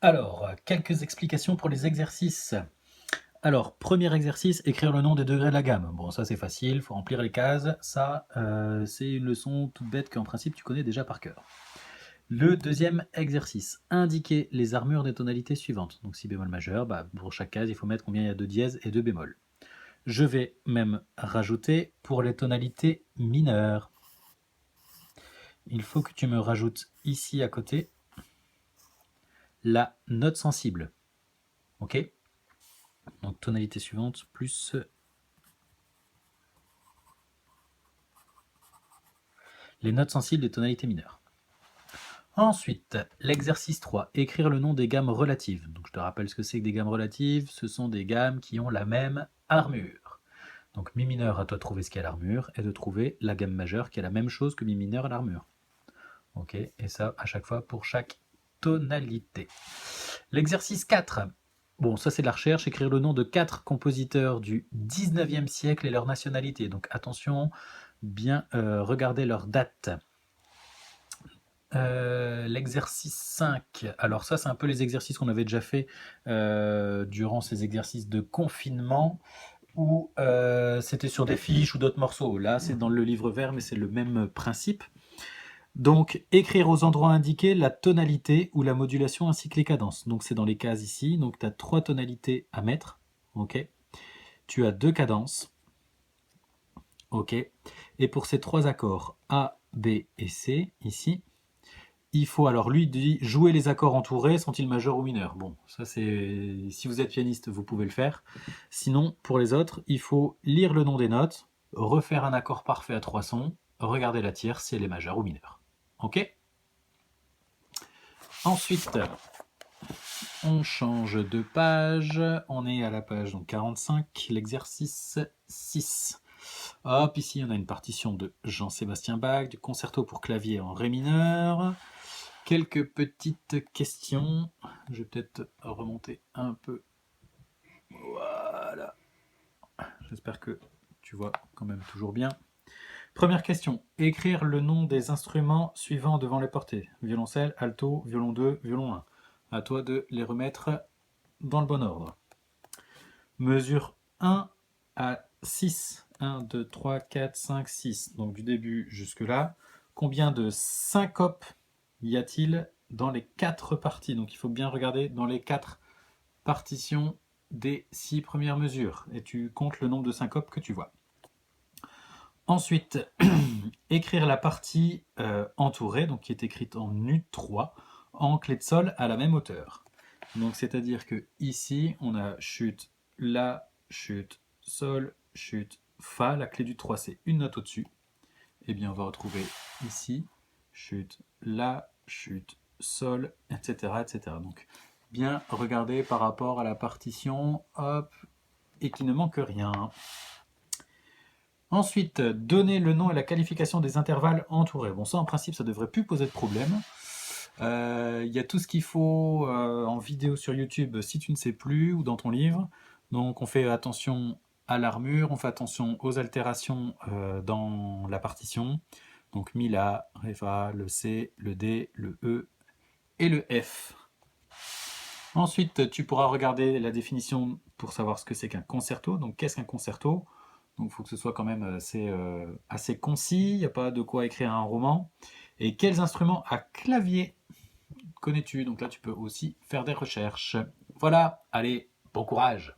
Alors, quelques explications pour les exercices. Alors, premier exercice, écrire le nom des degrés de la gamme. Bon, ça c'est facile, il faut remplir les cases. Ça, c'est une leçon toute bête qu'en principe tu connais déjà par cœur. Le deuxième exercice, indiquer les armures des tonalités suivantes. Donc si bémol majeur, pour chaque case, il faut mettre combien il y a de dièses et de bémol. Je vais même rajouter pour les tonalités mineures. Il faut que tu me rajoutes ici à côté la note sensible. Ok? Donc tonalité suivante plus les notes sensibles des tonalités mineures. Ensuite, l'exercice 3, écrire le nom des gammes relatives. Donc je te rappelle ce que c'est que des gammes relatives, ce sont des gammes qui ont la même armure. Donc mi mineur, à toi de trouver ce qu'est l'armure et de trouver la gamme majeure qui est la même chose que mi mineur à l'armure. Ok, et ça à chaque fois pour chaque tonalité. L'exercice 4. Bon, ça c'est de la recherche, écrire le nom de 4 compositeurs du 19e siècle et leur nationalité. Donc attention, bien regarder leur date. L'exercice 5. Alors ça c'est un peu les exercices qu'on avait déjà fait durant ces exercices de confinement où c'était sur des fiches ou d'autres morceaux. Là c'est dans le livre vert mais c'est le même principe. Donc, écrire aux endroits indiqués la tonalité ou la modulation ainsi que les cadences. Donc, c'est dans les cases ici. Donc, tu as 3 tonalités à mettre. Ok. Tu as 2 cadences. Ok. Et pour ces 3 accords A, B et C, ici, il faut alors lui dit jouer les accords entourés, sont-ils majeurs ou mineurs. Bon, ça c'est. Si vous êtes pianiste, vous pouvez le faire. Sinon, pour les autres, il faut lire le nom des notes, refaire un accord parfait à 3 sons, regarder la tierce si elle est majeure ou mineure. Ok. Ensuite, on change de page. On est à la page donc 45, l'exercice 6. Hop, ici on a une partition de Jean-Sébastien Bach, du concerto pour clavier en ré mineur. Quelques petites questions. Je vais peut-être remonter un peu. Voilà. J'espère que tu vois quand même toujours bien. Première question. Écrire le nom des instruments suivants devant les portées. Violoncelle, alto, violon 2, violon 1. À toi de les remettre dans le bon ordre. Mesure 1 à 6. 1, 2, 3, 4, 5, 6. Donc du début jusque là. Combien de syncopes y a-t-il dans les 4 parties? Donc il faut bien regarder dans les 4 partitions des 6 premières mesures. Et tu comptes le nombre de syncopes que tu vois. Ensuite, écrire la partie entourée, donc qui est écrite en U3, en clé de sol à la même hauteur. Donc c'est-à-dire que ici, on a chute, la, chute, sol, chute, fa. La clé du 3, c'est une note au-dessus. Et bien on va retrouver ici, chute, la, chute, sol, etc. etc. Donc bien regarder par rapport à la partition, hop, et qu'il ne manque rien. Ensuite, donner le nom et la qualification des intervalles entourés. Bon, ça en principe, ça devrait plus poser de problème. Il y a tout ce qu'il faut en vidéo sur YouTube si tu ne sais plus ou dans ton livre. Donc on fait attention à l'armure, on fait attention aux altérations dans la partition. Donc mi, la, ré, fa, le C, le D, le E et le F. Ensuite, tu pourras regarder la définition pour savoir ce que c'est qu'un concerto. Donc qu'est-ce qu'un concerto? Donc il faut que ce soit quand même assez concis, il n'y a pas de quoi écrire un roman. Et quels instruments à clavier connais-tu? Donc là, tu peux aussi faire des recherches. Voilà, allez, bon courage!